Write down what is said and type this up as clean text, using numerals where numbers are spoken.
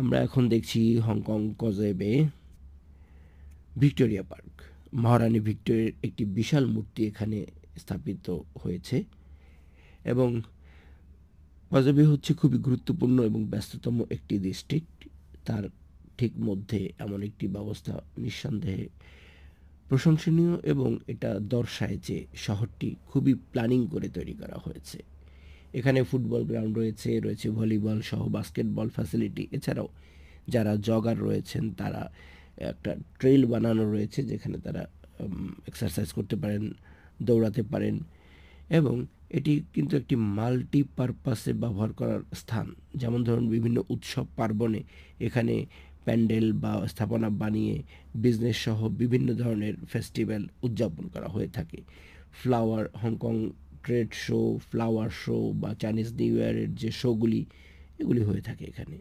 আমরা এখন দেখছি হংকং কজওয়ে বে, ভিক্টোরিয়া পার্ক। মহারানী ভিক্টোরিয়ার একটি বিশাল মূর্তি এখানে স্থাপিত হয়েছে এবং কজওয়ে বে হচ্ছে খুবই গুরুত্বপূর্ণ এবং ব্যস্ততম একটি ডিস্ট্রিক্ট। তার ঠিক মধ্যে এমন একটি ব্যবস্থা নিঃসন্দেহে প্রশংসনীয় এবং এটা দর্শায় যে শহরটি খুবই প্ল্যানিং করে তৈরি করা হয়েছে। এখানে ফুটবল গ্রাউন্ড রয়েছে, রয়েছে ভলিবল সহ বাস্কেটবল ফ্যাসিলিটি। এছাড়াও যারা জগার রয়েছেন তারা একটা ট্রেইল বানানো রয়েছে যেখানে তারা এক্সারসাইজ করতে পারেন, দৌড়াতে পারেন এবং এটি কিন্তু একটি মাল্টিপারপাসে ব্যবহার করার স্থান। যেমন ধরুন বিভিন্ন উৎসব পার্বণে এখানে প্যান্ডেল বা স্থাপনা বানিয়ে বিজনেস সহ বিভিন্ন ধরনের ফেস্টিভ্যাল উদযাপন করা হয়ে থাকে। Hong Kong trade show, flower show বা চাইনিজ নিউ ইয়ারের যে শোগুলি এগুলি হয়ে থাকে এখানে।